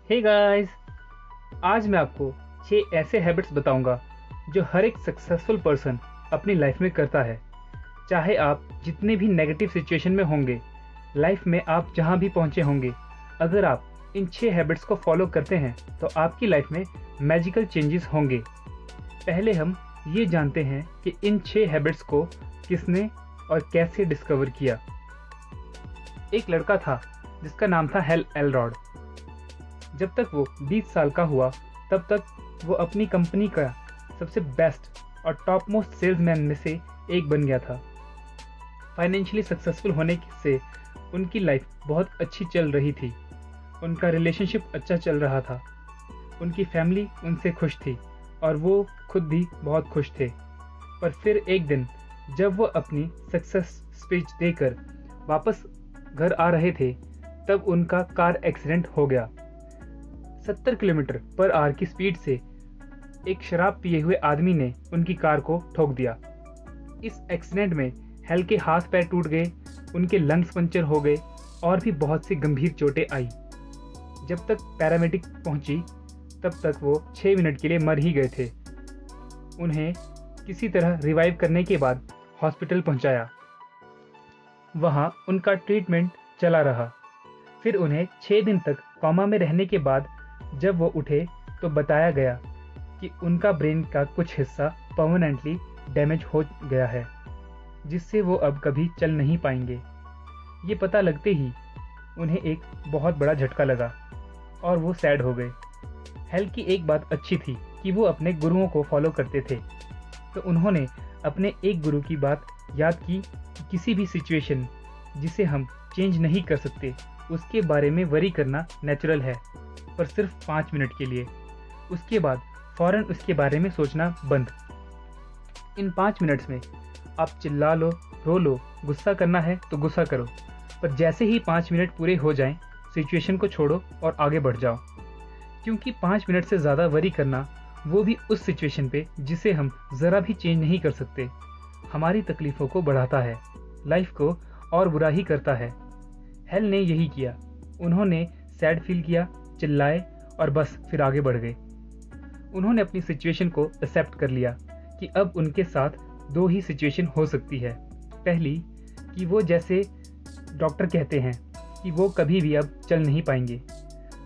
Hey guys, आज मैं आपको 6 ऐसे हैबिट्स बताऊंगा जो हर एक सक्सेसफुल पर्सन अपनी लाइफ में करता है। चाहे आप जितने भी नेगेटिव सिचुएशन में होंगे, लाइफ में आप जहां भी पहुंचे होंगे, अगर आप इन 6 हैबिट्स को फॉलो करते हैं तो आपकी लाइफ में मैजिकल चेंजेस होंगे। पहले हम ये जानते हैं कि इन 6 हैबिट्स को किसने और कैसे डिस्कवर किया। एक लड़का था जिसका नाम था हेल एलरॉड। जब तक वो 20 साल का हुआ तब तक वो अपनी कंपनी का सबसे बेस्ट और टॉप मोस्ट सेल्समैन में से एक बन गया था। फाइनेंशियली सक्सेसफुल होने से उनकी लाइफ बहुत अच्छी चल रही थी। उनका रिलेशनशिप अच्छा चल रहा था। उनकी फैमिली उनसे खुश थी और वो खुद भी बहुत खुश थे। पर फिर एक दिन जब वो अपनी सक्सेस स्पीच देकर वापस घर आ रहे थे तब उनका कार एक्सीडेंट हो गया। 70 किलोमीटर पर आवर की स्पीड से एक शराब पिए हुए आदमी ने उनकी कार को ठोक दिया। इस एक्सीडेंट में हेल के हाथ पैर टूट गए, उनके लंग्स पंचर हो गए और भी बहुत सी गंभीर चोटें आई। जब तक पैरामेडिक पहुंची तब तक वो 6 मिनट के लिए मर ही गए थे। उन्हें किसी तरह रिवाइव करने के बाद हॉस्पिटल पहुंचाया। वहां उनका ट्रीटमेंट चला रहा। फिर उन्हें 6 दिन तक कोमा में रहने के बाद जब वो उठे तो बताया गया कि उनका ब्रेन का कुछ हिस्सा परमानेंटली डैमेज हो गया है, जिससे वो अब कभी चल नहीं पाएंगे। ये पता लगते ही उन्हें एक बहुत बड़ा झटका लगा और वो सैड हो गए। हेल की एक बात अच्छी थी कि वो अपने गुरुओं को फॉलो करते थे, तो उन्होंने अपने एक गुरु की बात याद की कि किसी भी सिचुएशन जिसे हम चेंज नहीं कर सकते उसके बारे में वरी करना नेचुरल है, पर सिर्फ 5 मिनट के लिए। उसके बाद फौरन उसके बारे में सोचना बंद। इन 5 मिनट्स में आप चिल्ला लो, रो लो, गुस्सा करना है तो गुस्सा करो, पर जैसे ही 5 मिनट पूरे हो जाएं, सिचुएशन को छोड़ो और आगे बढ़ जाओ। क्योंकि 5 मिनट से ज़्यादा वरी करना, वो भी उस सिचुएशन पे जिसे हम ज़रा भी चेंज नहीं कर सकते, हमारी तकलीफ़ों को बढ़ाता है, लाइफ को और बुरा ही करता है। हेल ने यही किया। उन्होंने सैड फील किया, चिल्लाए और बस फिर आगे बढ़ गए। उन्होंने अपनी सिचुएशन को एक्सेप्ट कर लिया कि अब उनके साथ 2 ही सिचुएशन हो सकती है। पहली कि वो जैसे डॉक्टर कहते हैं कि वो कभी भी अब चल नहीं पाएंगे,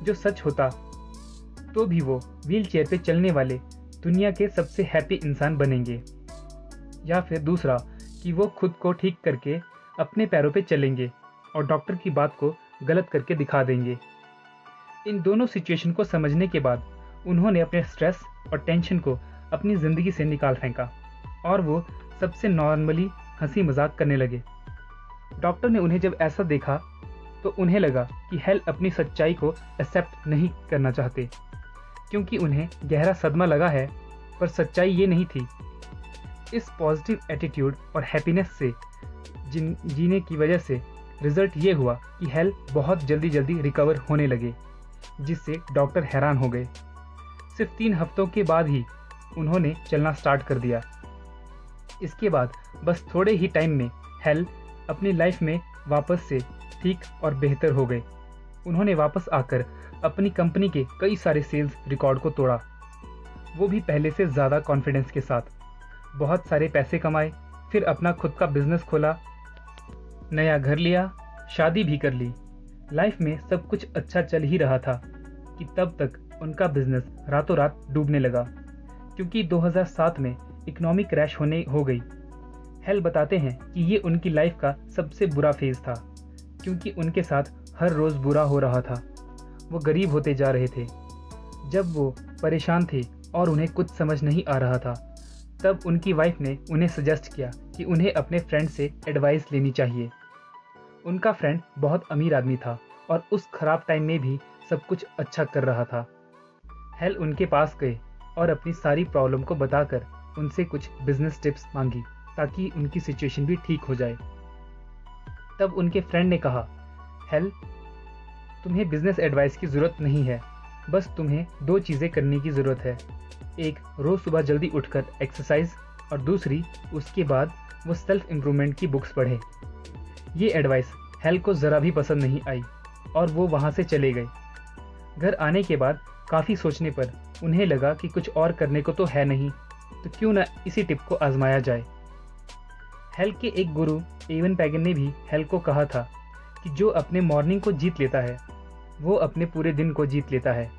जो सच होता तो भी वो व्हील चेयर पे चलने वाले दुनिया के सबसे हैप्पी इंसान बनेंगे। या फिर दूसरा कि वो खुद को ठीक करके अपने पैरों पे चलेंगे और डॉक्टर की बात को गलत करके दिखा देंगे। इन दोनों सिचुएशन को समझने के बाद उन्होंने अपने स्ट्रेस और टेंशन को अपनी ज़िंदगी से निकाल फेंका और वो सबसे नॉर्मली हंसी मजाक करने लगे। डॉक्टर ने उन्हें जब ऐसा देखा तो उन्हें लगा कि हेल अपनी सच्चाई को एक्सेप्ट नहीं करना चाहते, क्योंकि उन्हें गहरा सदमा लगा है, पर सच्चाई ये नहीं थी। इस पॉजिटिव एटीट्यूड और हैप्पीनेस से जीने की वजह से रिजल्ट ये हुआ कि हेल बहुत जल्दी रिकवर होने लगे, जिससे डॉक्टर हैरान हो गए। सिर्फ 3 हफ्तों के बाद ही उन्होंने चलना स्टार्ट कर दिया। इसके बाद बस थोड़े ही टाइम में हेल अपनी लाइफ में वापस से ठीक और बेहतर हो गए। उन्होंने वापस आकर अपनी कंपनी के कई सारे सेल्स रिकॉर्ड को तोड़ा, वो भी पहले से ज़्यादा कॉन्फिडेंस के साथ। बहुत सारे पैसे कमाए, फिर अपना खुद का बिजनेस खोला, नया घर लिया, शादी भी कर ली। लाइफ में सब कुछ अच्छा चल ही रहा था कि तब तक उनका बिजनेस रातों रात डूबने लगा, क्योंकि 2007 में इकोनॉमिक क्रैश होने हो गई। हेल बताते हैं कि ये उनकी लाइफ का सबसे बुरा फेज था, क्योंकि उनके साथ हर रोज़ बुरा हो रहा था। वो गरीब होते जा रहे थे। जब वो परेशान थे और उन्हें कुछ समझ नहीं आ रहा था, तब उनकी वाइफ ने उन्हें सजेस्ट किया कि उन्हें अपने फ्रेंड से एडवाइस लेनी चाहिए। उनका फ्रेंड बहुत अमीर आदमी था और उस खराब टाइम में भी सब कुछ अच्छा कर रहा था। हेल उनके पास गए और अपनी सारी प्रॉब्लम को बताकर उनसे कुछ बिजनेस टिप्स मांगी ताकि उनकी सिचुएशन भी ठीक हो जाए। तब उनके फ्रेंड ने कहा, हेल, तुम्हें बिजनेस एडवाइस की ज़रूरत नहीं है, बस तुम्हें 2 चीज़ें करने की ज़रूरत है। एक, रोज़ सुबह जल्दी उठकर एक्सरसाइज, और दूसरी उसके बाद वो सेल्फ इम्प्रूवमेंट की बुक्स पढ़े। ये एडवाइस हेल को ज़रा भी पसंद नहीं आई और वो वहाँ से चले गए। घर आने के बाद काफ़ी सोचने पर उन्हें लगा कि कुछ और करने को तो है नहीं, तो क्यों ना इसी टिप को आजमाया जाए। हेल्थ के एक गुरु एवन पैगन ने भी हेल्थ को कहा था कि जो अपने मॉर्निंग को जीत लेता है वो अपने पूरे दिन को जीत लेता है,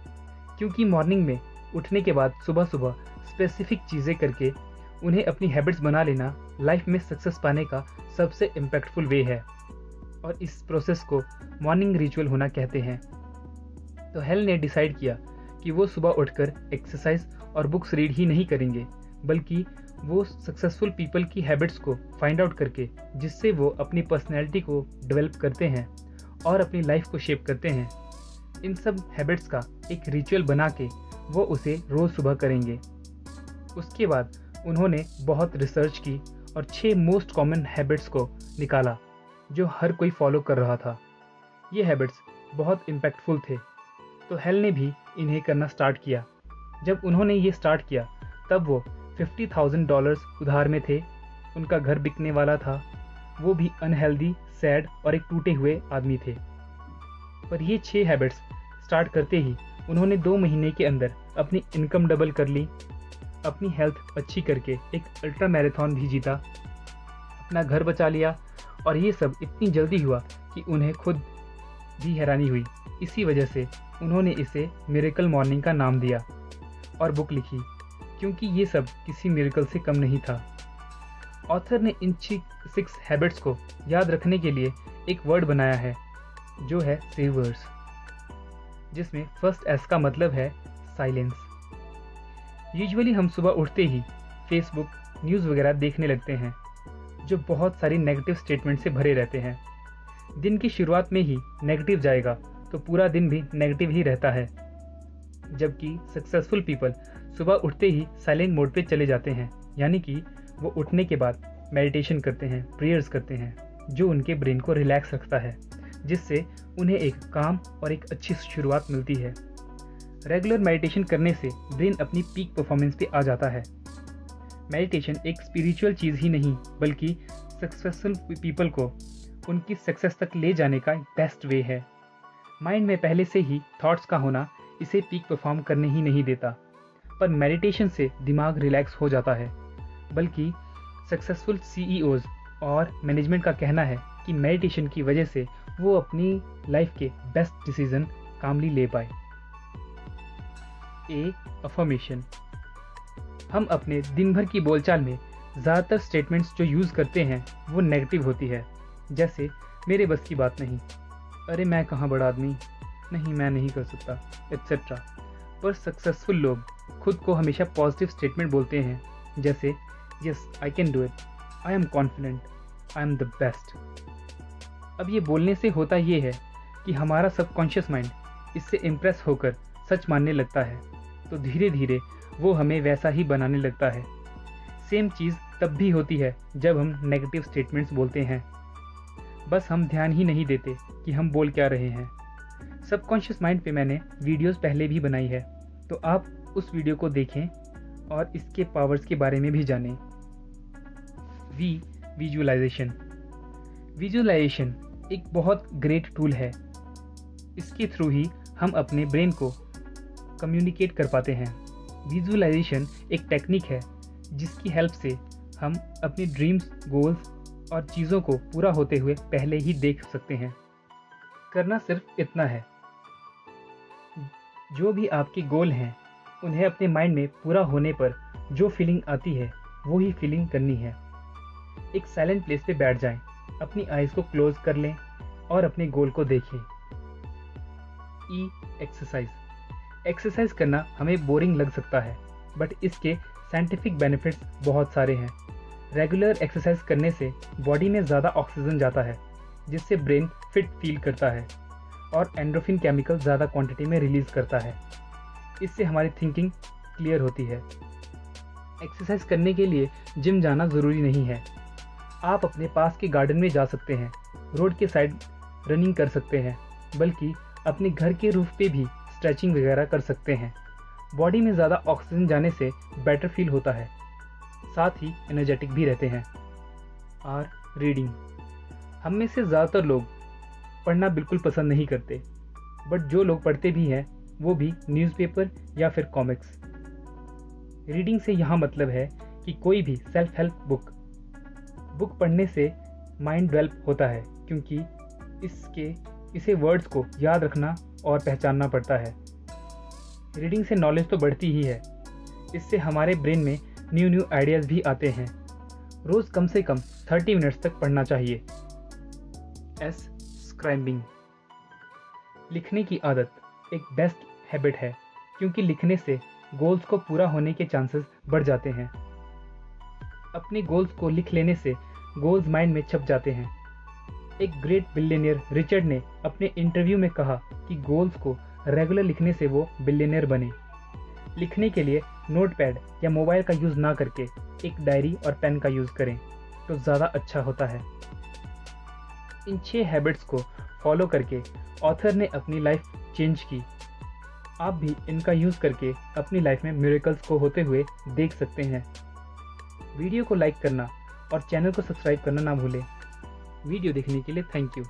क्योंकि मॉर्निंग में उठने के बाद सुबह सुबह स्पेसिफिक चीज़ें करके उन्हें अपनी हैबिट्स बना लेना लाइफ में सक्सेस पाने का सबसे इम्पैक्टफुल वे है, और इस प्रोसेस को मॉर्निंग रिचुअल होना कहते हैं। तो हेल ने डिसाइड किया कि वो सुबह उठकर एक्सरसाइज और बुक्स रीड ही नहीं करेंगे, बल्कि वो सक्सेसफुल पीपल की हैबिट्स को फाइंड आउट करके जिससे वो अपनी पर्सनैलिटी को डेवलप करते हैं और अपनी लाइफ को शेप करते हैं, इन सब हैबिट्स का एक रिचुअल बना के वो उसे रोज़ सुबह करेंगे। उसके बाद उन्होंने बहुत रिसर्च की और 6 मोस्ट कॉमन हैबिट्स को निकाला जो हर कोई फॉलो कर रहा था। ये हैबिट्स बहुत इम्पैक्टफुल थे, तो हेल ने भी इन्हें करना स्टार्ट किया। जब उन्होंने ये स्टार्ट किया तब वो $50,000 उधार में थे, उनका घर बिकने वाला था, वो भी अनहेल्दी, सैड और एक टूटे हुए आदमी थे। पर ये 6 हैबिट्स स्टार्ट करते ही उन्होंने 2 महीने के अंदर अपनी इनकम डबल कर ली, अपनी हेल्थ अच्छी करके एक अल्ट्रा मैराथन भी जीता, अपना घर बचा लिया, और ये सब इतनी जल्दी हुआ कि उन्हें खुद भी हैरानी हुई। इसी वजह से उन्होंने इसे मिरेकल मॉर्निंग का नाम दिया और बुक लिखी, क्योंकि ये सब किसी मिरेकल से कम नहीं था। ऑथर ने इन 6 हैबिट्स को याद रखने के लिए एक वर्ड बनाया है जो है सेवर्स, जिसमें फर्स्ट एस का मतलब है साइलेंस। यूजुअली हम सुबह उठते ही फेसबुक, न्यूज़ वगैरह देखने लगते हैं जो बहुत सारी नेगेटिव स्टेटमेंट से भरे रहते हैं। दिन की शुरुआत में ही नेगेटिव जाएगा तो पूरा दिन भी नेगेटिव ही रहता है, जबकि सक्सेसफुल पीपल सुबह उठते ही साइलेंट मोड पे चले जाते हैं, यानी कि वो उठने के बाद मेडिटेशन करते हैं, प्रेयर्स करते हैं, जो उनके ब्रेन को रिलैक्स रखता है, जिससे उन्हें एक काम और एक अच्छी शुरुआत मिलती है। रेगुलर मेडिटेशन करने से ब्रेन अपनी पीक परफॉर्मेंस पे आ जाता है। मेडिटेशन एक स्पिरिचुअल चीज़ ही नहीं, बल्कि सक्सेसफुल पीपल को उनकी सक्सेस तक ले जाने का बेस्ट वे है। माइंड में पहले से ही थॉट्स का होना इसे पीक परफॉर्म करने ही नहीं देता, पर मेडिटेशन से दिमाग रिलैक्स हो जाता है। बल्कि सक्सेसफुल सीईओज और मैनेजमेंट का कहना है कि मेडिटेशन की वजह से वो अपनी लाइफ के बेस्ट डिसीजन कामली ले पाए। अफर्मेशन। हम अपने दिन भर की बोलचाल में ज़्यादातर स्टेटमेंट्स जो यूज़ करते हैं वो नेगेटिव होती है, जैसे मेरे बस की बात नहीं, अरे मैं कहाँ बड़ा आदमी, नहीं मैं नहीं कर सकता, एट्सेट्रा। पर सक्सेसफुल लोग खुद को हमेशा पॉजिटिव स्टेटमेंट बोलते हैं, जैसे yes I can do it, I am confident, I am the best. अब ये बोलने से होता ये है कि हमारा सबकॉन्शियस माइंड इससे इम्प्रेस होकर सच मानने लगता है, तो धीरे धीरे वो हमें वैसा ही बनाने लगता है। सेम चीज़ तब भी होती है जब हम नेगेटिव स्टेटमेंट्स बोलते हैं, बस हम ध्यान ही नहीं देते कि हम बोल क्या रहे हैं। सबकॉन्शियस माइंड पे मैंने वीडियोस पहले भी बनाई है, तो आप उस वीडियो को देखें और इसके पावर्स के बारे में भी जानें। विजुअलाइजेशन। विजुअलाइजेशन एक बहुत ग्रेट टूल है। इसके थ्रू ही हम अपने ब्रेन को कम्युनिकेट कर पाते हैं। विजुअलाइजेशन एक टेक्निक है जिसकी हेल्प से हम अपनी ड्रीम्स, गोल्स और चीज़ों को पूरा होते हुए पहले ही देख सकते हैं। करना सिर्फ इतना है, जो भी आपके गोल हैं उन्हें अपने माइंड में पूरा होने पर जो फीलिंग आती है वो ही फीलिंग करनी है। एक साइलेंट प्लेस पे बैठ जाएं, अपनी आइज़ को क्लोज कर लें और अपने गोल को देखें। एक्सरसाइज। एक्सरसाइज करना हमें बोरिंग लग सकता है, बट इसके साइंटिफिक बेनिफिट्स बहुत सारे हैं। रेगुलर एक्सरसाइज करने से बॉडी में ज़्यादा ऑक्सीजन जाता है, जिससे ब्रेन फिट फील करता है और एंडोर्फिन केमिकल ज़्यादा क्वांटिटी में रिलीज़ करता है। इससे हमारी थिंकिंग क्लियर होती है। एक्सरसाइज करने के लिए जिम जाना ज़रूरी नहीं है। आप अपने पास के गार्डन में जा सकते हैं, रोड के साइड रनिंग कर सकते हैं, बल्कि अपने घर के रूफ पे भी स्ट्रेचिंग वगैरह कर सकते हैं। बॉडी में ज़्यादा ऑक्सीजन जाने से बेटर फील होता है, साथ ही एनर्जेटिक भी रहते हैं। रीडिंग। हम में से ज़्यादातर लोग पढ़ना बिल्कुल पसंद नहीं करते, बट जो लोग पढ़ते भी हैं वो भी न्यूज़पेपर या फिर कॉमिक्स। रीडिंग से यहाँ मतलब है कि कोई भी सेल्फ हेल्प बुक पढ़ने से माइंड डेवलप होता है, क्योंकि इसे वर्ड्स को याद रखना और पहचानना पड़ता है। रीडिंग से नॉलेज तो बढ़ती ही है, इससे हमारे ब्रेन में न्यू आइडियाज़ भी आते हैं। रोज़ कम से कम 30 मिनट्स तक पढ़ना चाहिए। स्क्राइबिंग, लिखने की आदत एक बेस्ट हैबिट है, क्योंकि लिखने से गोल्स को पूरा होने के चांसेस बढ़ जाते हैं। अपने गोल्स को लिख लेने से गोल्स माइंड में छप जाते हैं। एक ग्रेट बिलियनियर रिचर्ड ने अपने इंटरव्यू में कहा कि गोल्स को रेगुलर लिखने से वो बिलियनियर बने। लिखने के लिए नोटपैड या मोबाइल का यूज़ ना करके एक डायरी और पेन का यूज़ करें तो ज़्यादा अच्छा होता है। इन 6 हैबिट्स को फॉलो करके ऑथर ने अपनी लाइफ चेंज की। आप भी इनका यूज़ करके अपनी लाइफ में मिरेकल्स को होते हुए देख सकते हैं। वीडियो को लाइक करना और चैनल को सब्सक्राइब करना ना भूलें। वीडियो देखने के लिए थैंक यू।